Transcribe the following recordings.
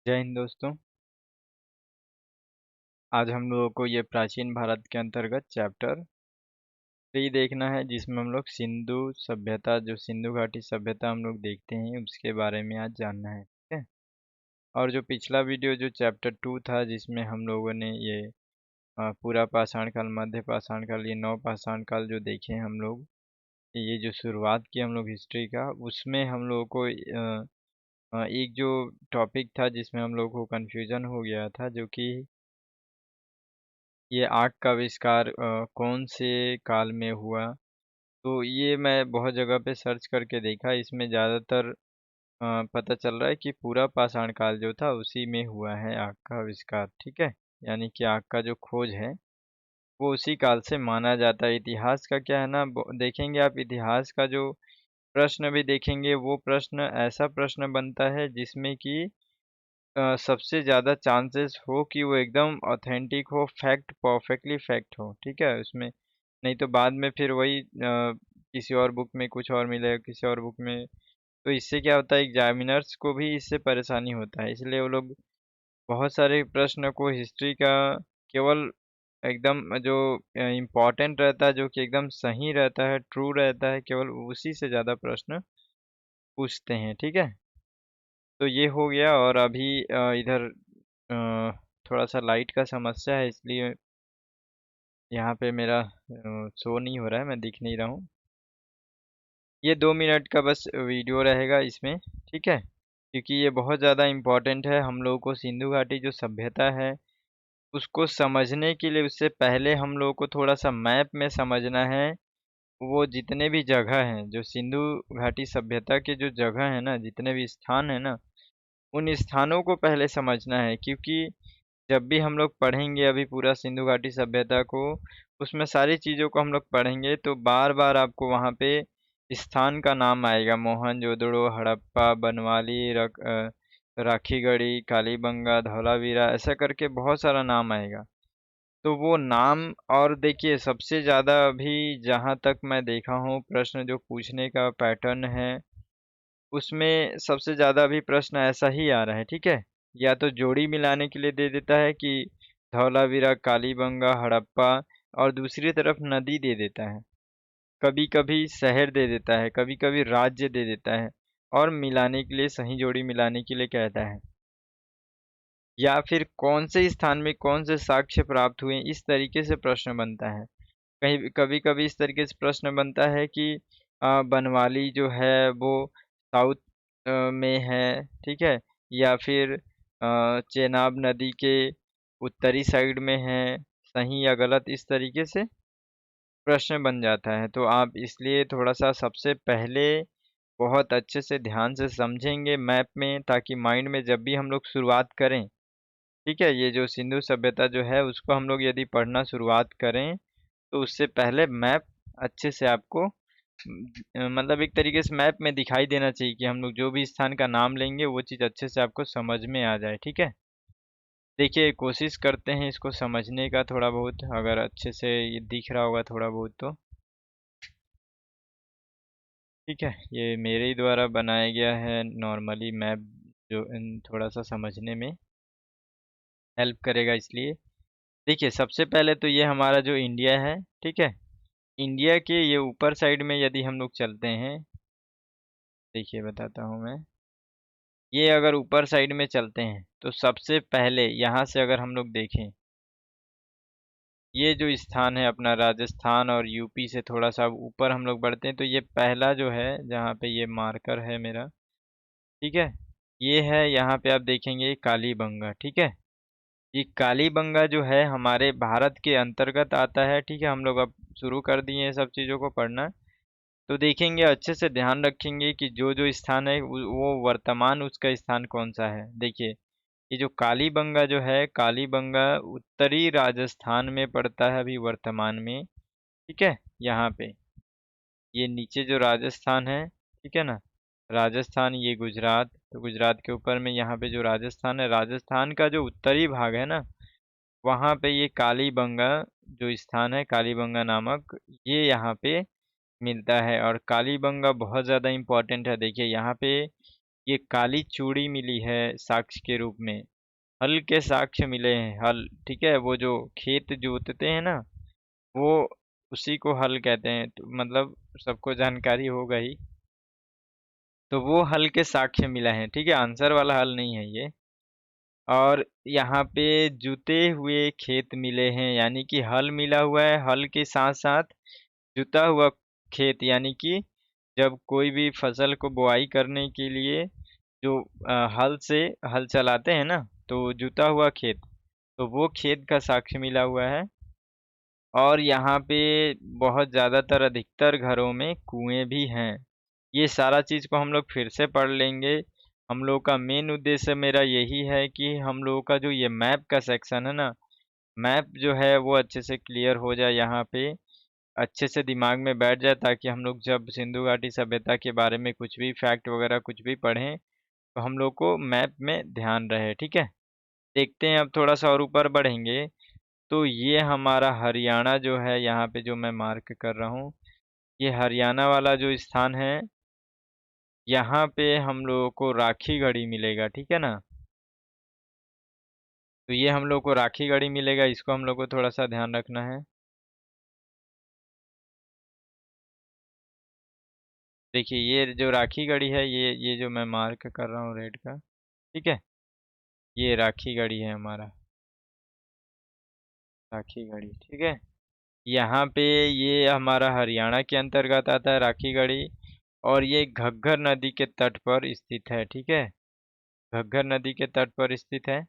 जय हिंद दोस्तों। आज हम लोगों को ये प्राचीन भारत के अंतर्गत चैप्टर 3 देखना है, जिसमें हम लोग सिंधु सभ्यता, जो सिंधु घाटी सभ्यता हम लोग देखते हैं, उसके बारे में आज जानना है। ठीक है। और जो पिछला वीडियो जो चैप्टर 2 था, जिसमें हम लोगों ने ये पूरा पाषाण काल, मध्य पाषाण काल, ये नव पाषाण काल जो देखे हैं हम लोग, ये जो शुरुआत की हम लोग हिस्ट्री का, उसमें हम लोगों को एक जो टॉपिक था जिसमें हम लोग को कन्फ्यूजन हो गया था, जो कि ये आग का आविष्कार कौन से काल में हुआ। तो ये मैं बहुत जगह पे सर्च करके देखा, इसमें ज़्यादातर पता चल रहा है कि पूरा पाषाण काल जो था उसी में हुआ है आग का आविष्कार। ठीक है। यानी कि आग का जो खोज है वो उसी काल से माना जाता है। इतिहास का क्या है ना, देखेंगे आप, इतिहास का जो प्रश्न भी देखेंगे, वो प्रश्न ऐसा प्रश्न बनता है जिसमें कि सबसे ज़्यादा चांसेस हो कि वो एकदम ऑथेंटिक हो, फैक्ट परफेक्टली फैक्ट हो, ठीक है? उसमें नहीं तो बाद में फिर वही किसी और बुक में कुछ और मिलेगा, किसी और बुक में। तो इससे क्या होता है, एग्जामिनर्स को भी इससे परेशानी होता है, इसलिए वो लोग बहुत सारे प्रश्न को हिस्ट्री का केवल एकदम जो इम्पोर्टेंट रहता है, जो कि एकदम सही रहता है, ट्रू रहता है, केवल उसी से ज़्यादा प्रश्न पूछते हैं। ठीक है। तो ये हो गया। और अभी इधर थोड़ा-सा लाइट का समस्या है, इसलिए यहाँ पे मेरा शो नहीं हो रहा है, मैं दिख नहीं रहा हूँ। ये 2 मिनट का बस वीडियो रहेगा इसमें, ठीक है? क्योंकि ये बहुत ज़्यादा इम्पोर्टेंट है हम लोगों को। सिंधु घाटी जो सभ्यता है, उसको समझने के लिए उससे पहले हम लोगों को थोड़ा-सा मैप में समझना है। वो जितने भी जगह हैं, जो सिंधु घाटी सभ्यता के जो जगह हैं ना, जितने भी स्थान हैं ना, उन स्थानों को पहले समझना है। क्योंकि जब भी हम लोग पढ़ेंगे अभी पूरा सिंधु घाटी सभ्यता को, उसमें सारी चीज़ों को हम लोग पढ़ेंगे तो बार-बार आपको वहाँ पे स्थान का नाम आएगा। मोहनजोदड़ो, हड़प्पा, बनवाली, राखीगढ़ी, कालीबंगा, धौलावीरा, ऐसा करके बहुत सारा नाम आएगा। तो वो नाम, और देखिए सबसे ज़्यादा अभी जहाँ तक मैं देखा हूँ प्रश्न जो पूछने का पैटर्न है, उसमें सबसे ज़्यादा अभी प्रश्न ऐसा ही आ रहा है। ठीक है? या तो जोड़ी मिलाने के लिए दे देता है कि धौलावीरा, कालीबंगा, हड़प्पा, और दूसरी तरफ नदी दे देता है। कभी-कभी शहर दे देता है, कभी-कभी राज्य दे देता है, और मिलाने के लिए, सही जोड़ी मिलाने के लिए कहता है। या फिर कौन से स्थान में कौन से साक्ष्य प्राप्त हुए, इस तरीके से प्रश्न बनता है। कहीं कभी-कभी इस तरीके से प्रश्न बनता है कि बनवाली जो है वो साउथ में है, ठीक है? या फिर चेनाब नदी के उत्तरी साइड में है, सही या गलत, इस तरीके से प्रश्न बन जाता है। तो आप इसलिए थोड़ा-सा सबसे पहले बहुत अच्छे से ध्यान से समझेंगे मैप में, ताकि माइंड में जब भी हम लोग शुरुआत करें, ठीक है? ये जो सिंधु सभ्यता जो है उसको हम लोग यदि पढ़ना शुरुआत करें, तो उससे पहले मैप अच्छे से आपको मतलब एक तरीके से मैप में दिखाई देना चाहिए कि हम लोग जो भी स्थान का नाम लेंगे वो चीज़ अच्छे से आपको समझ में आ जाए। ठीक है? देखिए कोशिश करते हैं इसको समझने का थोड़ा बहुत, अगर अच्छे से ये दिख रहा होगा थोड़ा बहुत तो। ठीक है? ये मेरे ही द्वारा बनाया गया है नॉर्मली मैप, जो थोड़ा सा समझने में हेल्प करेगा इसलिए। देखिए सबसे पहले तो ये हमारा जो इंडिया है, ठीक है? इंडिया के ये ऊपर साइड में यदि हम लोग चलते हैं, देखिए बताता हूँ मैं। ये अगर ऊपर साइड में चलते हैं तो सबसे पहले यहाँ से अगर हम लोग देखें, ये जो स्थान है अपना राजस्थान, और यूपी से थोड़ा सा ऊपर हम लोग बढ़ते हैं तो ये पहला जो है, जहाँ पे ये मार्कर है मेरा, ठीक है? ये है, यहाँ पे आप देखेंगे कालीबंगा। ठीक है? ये कालीबंगा जो है हमारे भारत के अंतर्गत आता है। ठीक है? हम लोग अब शुरू कर दिए हैं सब चीज़ों को पढ़ना। तो देखेंगे, अच्छे से ध्यान रखेंगे कि जो-जो स्थान है वो वर्तमान उसका स्थान कौन-सा है। देखिए, ये जो कालीबंगा जो है, कालीबंगा उत्तरी राजस्थान में पड़ता है अभी वर्तमान में, ठीक है? यहाँ पे, ये नीचे जो राजस्थान है, ठीक है ना? राजस्थान, ये गुजरात, तो गुजरात के ऊपर में यहाँ पे जो राजस्थान है, राजस्थान का जो उत्तरी भाग है ना, वहाँ पे ये कालीबंगा जो स्थान है, कालीबंगा नामक, ये यहाँ पे मिलता है। और कालीबंगा बहुत ज़्यादा इम्पोर्टेंट है। देखिए यहाँ पे ये काली चूड़ी मिली है साक्ष्य के रूप में। हल के साक्ष्य मिले हैं, हल, ठीक है, वो जो खेत जोतते हैं ना, वो उसी को हल कहते हैं। तो मतलब सबको जानकारी होगा ही। तो वो हल के साक्ष्य मिला है, ठीक है, आंसर वाला हल नहीं है ये। और यहाँ पे जुते हुए खेत मिले हैं, यानी कि हल मिला हुआ है, हल के साथ साथ जुता हुआ खेत, यानी कि जब कोई भी फसल को बुआई करने के लिए जो हल से हल चलाते हैं ना, तो जुता हुआ खेत, तो वो खेत का साक्ष्य मिला हुआ है। और यहाँ पे बहुत ज़्यादातर अधिकतर घरों में कुएं भी हैं। ये सारा चीज़ को हम लोग फिर से पढ़ लेंगे। हम लोग का मेन उद्देश्य मेरा यही है कि हम लोगों का जो ये मैप का सेक्शन है ना, मैप जो है वो अच्छे से क्लियर हो जाए, यहाँ पे अच्छे से दिमाग में बैठ जाए, ताकि हम लोग जब सिंधु घाटी सभ्यता के बारे में कुछ भी फैक्ट वगैरह कुछ भी पढ़ें, तो हम लोग को मैप में ध्यान रहे, ठीक है। देखते हैं, अब थोड़ा सा और ऊपर बढ़ेंगे। तो ये हमारा हरियाणा जो है, यहाँ पे जो मैं मार्क कर रहा हूँ, ये हरियाणा वाला जो स्थान है, यहाँ पे हम लोगों को राखी गढ़ी मिलेगा, ठीक है ना। तो ये हम लोग को राखी गढ़ी मिलेगा, इसको हम लोग को थोड़ा सा ध्यान रखना है। देखिए ये जो राखी गढ़ी है, ये जो मैं मार्क कर रहा हूँ रेड का, ठीक है, ये राखी गढ़ी है हमारा, राखी गढ़ी, ठीक है। यहाँ पे ये हमारा हरियाणा के अंतर्गत आता है राखी गढ़ी। और ये घग्गर नदी के तट पर स्थित है, ठीक है, घग्गर नदी के तट पर स्थित है।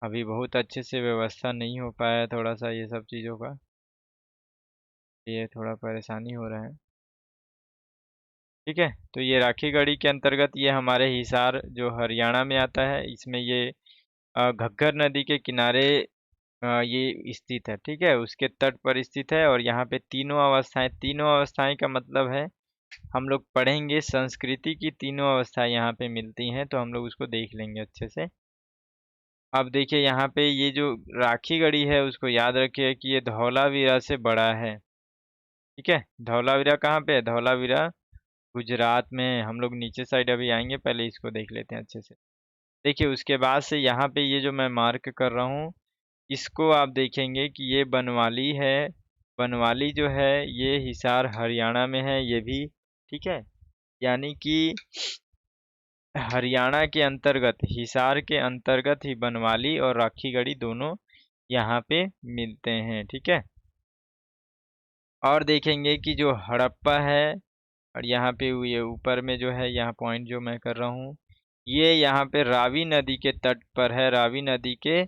अभी बहुत अच्छे से व्यवस्था नहीं हो पाया है थोड़ा सा ये सब चीज़ों का, ये थोड़ा परेशानी हो रहा है, ठीक है। तो ये राखी गढ़ी के अंतर्गत ये हमारे हिसार जो हरियाणा में आता है, इसमें ये घग्गर नदी के किनारे ये स्थित है, ठीक है, उसके तट पर स्थित है। और यहाँ पे तीनों अवस्थाएं का मतलब है, हम लोग पढ़ेंगे संस्कृति की तीनों अवस्थाएं यहाँ पे मिलती हैं, तो हम लोग उसको देख लेंगे अच्छे से। अब देखिए यहाँ पे ये जो राखी गढ़ी है, उसको याद रखिए कि ये धौलावीरा से बड़ा है, ठीक है। धौलावीरा कहाँ पे है? धौलावीरा गुजरात में है। हम लोग नीचे साइड अभी आएंगे, पहले इसको देख लेते हैं अच्छे से। देखिए उसके बाद से यहाँ पे ये जो मैं मार्क कर रहा हूँ, इसको आप देखेंगे कि ये बनवाली है। बनवाली जो है ये हिसार हरियाणा में है ये भी, ठीक है। यानी कि हरियाणा के अंतर्गत, हिसार के अंतर्गत ही बनवाली और राखीगढ़ी दोनों यहाँ पे मिलते हैं, ठीक है। और देखेंगे कि जो हड़प्पा है, और यहाँ पे ये ऊपर में जो है, यहाँ पॉइंट जो मैं कर रहा हूँ, ये यहाँ पे रावी नदी के तट पर है, रावी नदी के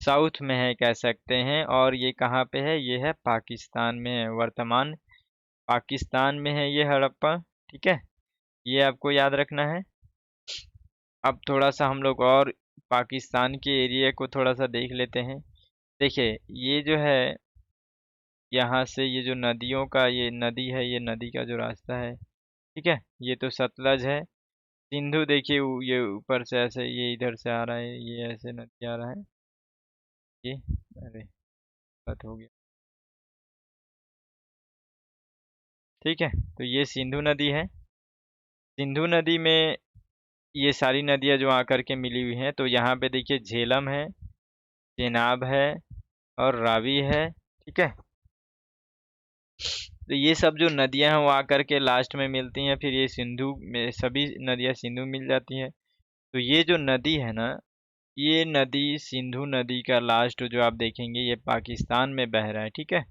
साउथ में है कह सकते हैं। और ये कहाँ पे है? ये है पाकिस्तान में है, वर्तमान पाकिस्तान में है ये हड़प्पा, ठीक है। ये आपको याद रखना है। अब थोड़ा सा हम लोग और पाकिस्तान के एरिया को थोड़ा सा देख लेते हैं। देखिए ये जो है, यहाँ से ये जो नदियों का, ये नदी है, ये नदी का जो रास्ता है, ठीक है, ये तो सतलज है। सिंधु देखिए ये ऊपर से ऐसे ये इधर से आ रहा है, ये ऐसे नदी आ रहा है ये, अरे गलत हो गया, ठीक है। तो ये सिंधु नदी है। सिंधु नदी में ये सारी नदियाँ जो आकर के मिली हुई हैं, तो यहाँ पे देखिए झेलम है, चेनाब है और रावी है, ठीक है। तो ये सब जो नदियां हैं वो आकर के लास्ट में मिलती हैं, फिर ये सिंधु में सभी नदियां सिंधु मिल जाती हैं। तो ये जो नदी है ना, ये नदी सिंधु नदी का लास्ट जो आप देखेंगे, ये पाकिस्तान में बह रहा है, ठीक है।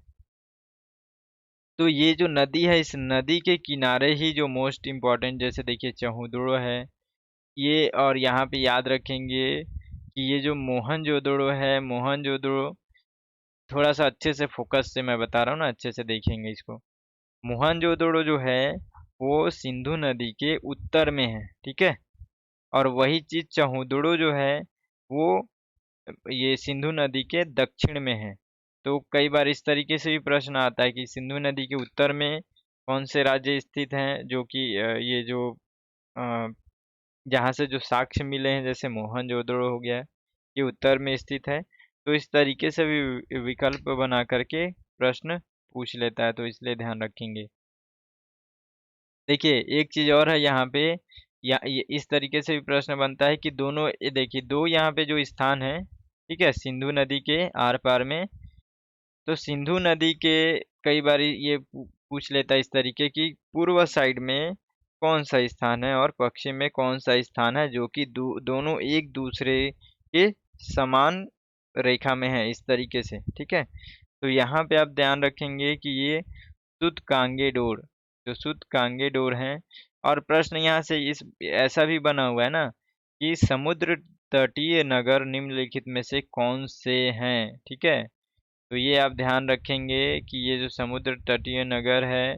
तो ये जो नदी है, इस नदी के किनारे ही जो मोस्ट इम्पोर्टेंट, जैसे देखिए चहुदड़ो है ये, और यहाँ पे याद रखेंगे कि ये जो मोहनजोदड़ो है, मोहनजोदड़ो, थोड़ा सा अच्छे से फोकस से मैं बता रहा हूँ ना, अच्छे से देखेंगे इसको। मोहनजोदड़ो जो है वो सिंधु नदी के उत्तर में है, ठीक है। और वही चीज चहुदड़ो जो है वो ये सिंधु नदी के दक्षिण में है। तो कई बार इस तरीके से भी प्रश्न आता है कि सिंधु नदी के उत्तर में कौन से राज्य स्थित हैं, जो कि ये जो अ, जहाँ से जो साक्ष्य मिले हैं, जैसे मोहनजोदड़ो हो गया, ये उत्तर में स्थित है। तो इस तरीके से भी विकल्प बना करके प्रश्न पूछ लेता है, तो इसलिए ध्यान रखेंगे। देखिए एक चीज और है यहाँ पे, या ये इस तरीके से भी प्रश्न बनता है कि दोनों, ये देखिए दो यहाँ पे जो स्थान है, ठीक है, सिंधु नदी के आर पार में, तो सिंधु नदी के कई बार ये पूछ लेता है इस तरीके की, पूर्व साइड में कौन सा स्थान है और पश्चिम में कौन सा स्थान है, जो कि दोनों एक दूसरे के समान रेखा में है, इस तरीके से, ठीक है। तो यहाँ पे आप ध्यान रखेंगे कि ये सुत कांगे डोर, जो सुत कांगे डोर हैं। और प्रश्न यहाँ से इस ऐसा भी बना हुआ है ना कि समुद्र तटीय नगर निम्नलिखित में से कौन से हैं, ठीक है। तो ये आप ध्यान रखेंगे कि ये जो समुद्र तटीय नगर है,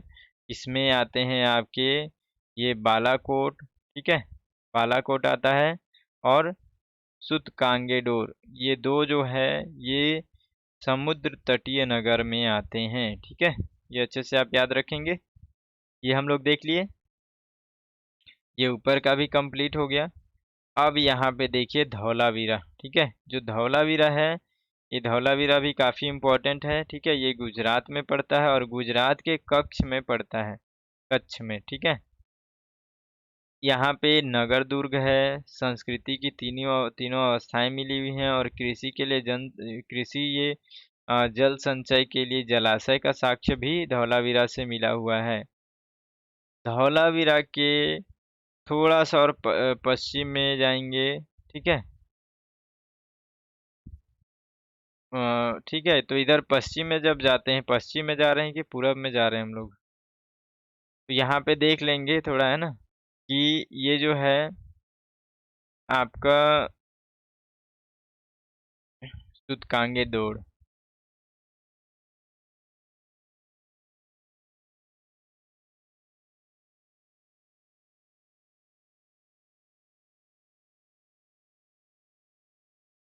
इसमें आते हैं आपके ये बालाकोट, ठीक है, बालाकोट आता है, और सुत कांगेडोर, ये दो जो है ये समुद्र तटीय नगर में आते हैं, ठीक है। ये अच्छे से आप याद रखेंगे। ये हम लोग देख लिए, ये ऊपर का भी कंप्लीट हो गया। अब यहाँ पे देखिए धौलावीरा, ठीक है, जो धौलावीरा है, ये धौलावीरा भी काफ़ी इम्पोर्टेंट है, ठीक है। ये गुजरात में पड़ता है और गुजरात के कच्छ में पड़ता है, कच्छ में, ठीक है। यहाँ पे नगर दुर्ग है, संस्कृति की तीनों तीनों अवस्थाएं मिली हुई हैं, और कृषि के लिए कृषि ये जल संचय के लिए जलाशय का साक्ष्य भी धौलावीरा से मिला हुआ है। धौलावीरा के थोड़ा सा और पश्चिम में जाएंगे, ठीक है। ठीक है, तो इधर पश्चिम में जब जाते हैं, पश्चिम में जा रहे हैं कि पूरब में जा रहे हैं हम लोग, तो यहाँ पे देख लेंगे थोड़ा, है ना, कि ये जो है आपका सूतकांगे दौड़,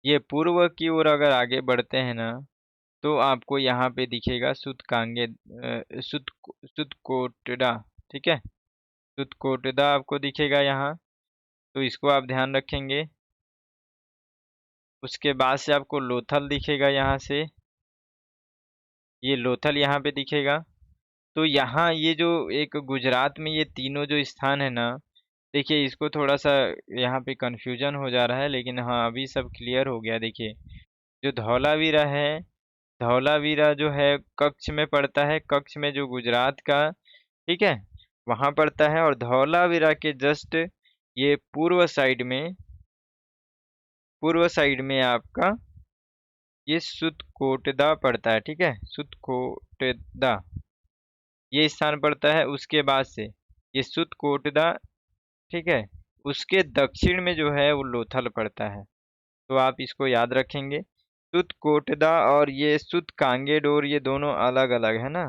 ये पूर्व की ओर अगर आगे बढ़ते हैं ना, तो आपको यहाँ पे दिखेगा सूतकांगे सुतकोटड़ा, ठीक है, सुतकोटड़ा आपको दिखेगा यहाँ, तो इसको आप ध्यान रखेंगे। उसके बाद से आपको लोथल दिखेगा यहाँ से, ये लोथल यहाँ पे दिखेगा। तो यहाँ ये जो एक गुजरात में ये तीनों जो स्थान है ना, देखिए इसको थोड़ा सा यहाँ पे कंफ्यूजन हो जा रहा है, लेकिन हाँ अभी सब क्लियर हो गया। देखिए जो धौलावीरा है, धौलावीरा जो है कच्छ में पड़ता है, कच्छ में जो गुजरात का, ठीक है, वहाँ पड़ता है। और धौलावीरा के जस्ट ये पूर्व साइड में आपका ये सुतकोटदा पड़ता है, ठीक है, सुतकोटदा ये स्थान पड़ता है। उसके बाद से ये सुतकोटदा, ठीक है, उसके दक्षिण में जो है वो लोथल पड़ता है, तो आप इसको याद रखेंगे। सुतकोटदा और ये सुत कांगेडोर ये दोनों अलग अलग है ना,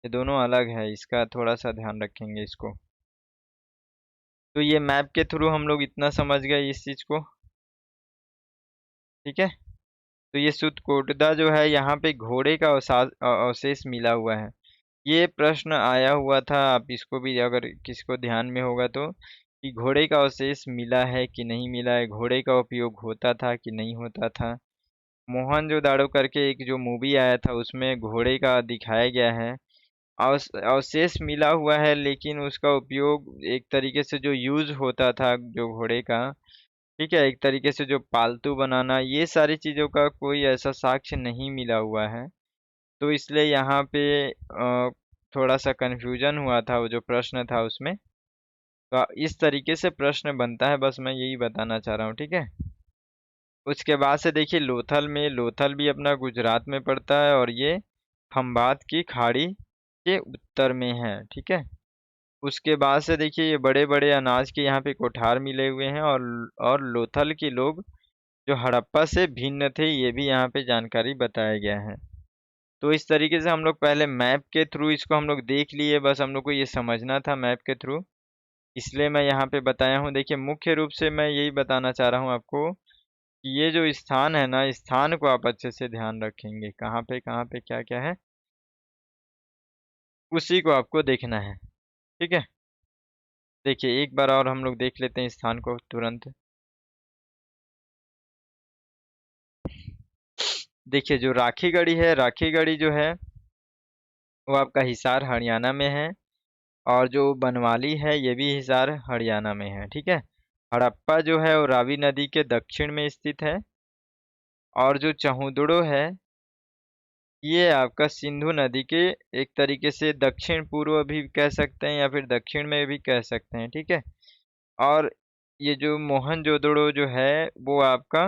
ये दोनों अलग है, इसका थोड़ा सा ध्यान रखेंगे इसको। तो ये मैप के थ्रू हम लोग इतना समझ गए इस चीज को, ठीक है। तो ये सुतकोटदा जो है यहाँ पे घोड़े का अवशेष मिला हुआ है। ये प्रश्न आया हुआ था, आप इसको भी अगर किसी को ध्यान में होगा तो, कि घोड़े का अवशेष मिला है कि नहीं मिला है, घोड़े का उपयोग होता था कि नहीं होता था। मोहनजोदाड़ो करके एक जो मूवी आया था उसमें घोड़े का दिखाया गया है। अवशेष मिला हुआ है, लेकिन उसका उपयोग एक तरीके से जो यूज होता था जो घोड़े का, ठीक है, एक तरीके से जो पालतू बनाना, ये सारी चीज़ों का कोई ऐसा साक्ष्य नहीं मिला हुआ है। तो इसलिए यहाँ पे थोड़ा सा कंफ्यूजन हुआ था, वो जो प्रश्न था उसमें। तो इस तरीके से प्रश्न बनता है, बस मैं यही बताना चाह रहा हूँ, ठीक है। उसके बाद से देखिए लोथल में, लोथल भी अपना गुजरात में पड़ता है, और ये खंबात की खाड़ी के उत्तर में है, ठीक है। उसके बाद से देखिए ये बड़े बड़े अनाज के यहाँ पे कोठार मिले हुए हैं, और लोथल के लोग जो हड़प्पा से भिन्न थे, ये भी यहाँ पे जानकारी बताया गया है। तो इस तरीके से हम लोग पहले मैप के थ्रू इसको हम लोग देख लिए, बस हम लोग को ये समझना था मैप के थ्रू, इसलिए मैं यहाँ पे बताया हूँ। देखिए मुख्य रूप से मैं यही बताना चाह रहा हूँ आपको कि ये जो स्थान है ना, इस स्थान को आप अच्छे से ध्यान रखेंगे, कहाँ पे क्या क्या है, उसी को आपको देखना है, ठीक है। देखिए एक बार और हम लोग देख लेते हैं स्थान को तुरंत। देखिए जो राखीगढ़ी है, राखीगढ़ी जो है वो आपका हिसार हरियाणा में है। और जो बनवाली है ये भी हिसार हरियाणा में है, ठीक है। हड़प्पा जो है वो रावी नदी के दक्षिण में स्थित है। और जो चहुदड़ो है ये आपका सिंधु नदी के एक तरीके से दक्षिण पूर्व भी कह सकते हैं या फिर दक्षिण में भी कह सकते हैं, ठीक है। और ये जो मोहनजोदड़ो जो है वो आपका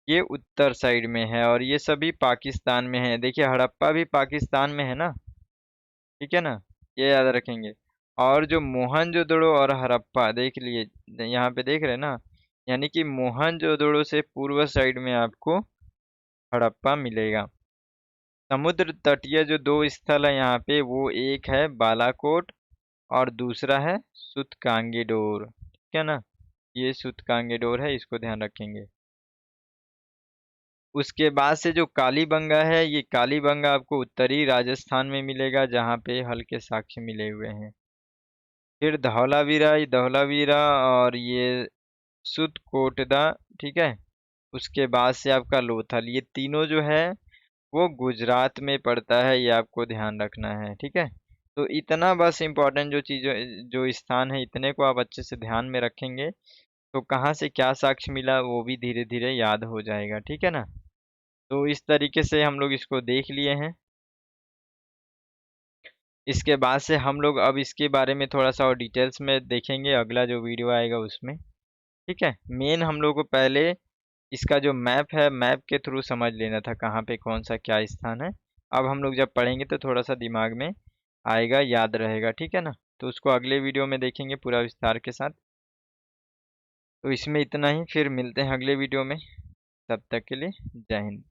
ये उत्तर साइड में है और ये सभी पाकिस्तान में है। देखिए हड़प्पा भी पाकिस्तान में है ना, ठीक है ना, ये याद रखेंगे। और जो मोहनजोदड़ो और हड़प्पा देख लिए, यहाँ पे देख रहे हैं ना, यानी कि मोहनजोदड़ो से पूर्व साइड में आपको हड़प्पा मिलेगा। समुद्र तटीय जो दो स्थल है यहाँ पे, वो एक है बालाकोट और दूसरा है सूतकांगेडोर, ठीक है ना। ये सूतकांगेडोर है, इसको ध्यान रखेंगे। उसके बाद से जो कालीबंगा है, ये कालीबंगा आपको उत्तरी राजस्थान में मिलेगा जहाँ पे हल्के साक्ष्य मिले हुए हैं। फिर धौलावीरा, ये धौलावीरा और ये सुतकोटदा, ठीक है। उसके बाद से आपका लोथल, ये तीनों जो है वो गुजरात में पड़ता है, ये आपको ध्यान रखना है, ठीक है। तो इतना बस इम्पोर्टेंट जो चीज़ जो स्थान है, इतने को आप अच्छे से ध्यान में रखेंगे तो कहाँ से क्या साक्ष्य मिला वो भी धीरे धीरे याद हो जाएगा, ठीक है ना। तो इस तरीके से हम लोग इसको देख लिए हैं। इसके बाद से हम लोग अब इसके बारे में थोड़ा सा और डिटेल्स में देखेंगे अगला जो वीडियो आएगा उसमें, ठीक है। मेन हम लोग को पहले इसका जो मैप है, मैप के थ्रू समझ लेना था कहाँ पे कौन सा क्या स्थान है। अब हम लोग जब पढ़ेंगे तो थोड़ा सा दिमाग में आएगा, याद रहेगा, ठीक है ना। तो उसको अगले वीडियो में देखेंगे पूरा विस्तार के साथ। तो इसमें इतना ही, फिर मिलते हैं अगले वीडियो में। तब तक के लिए जय हिंद।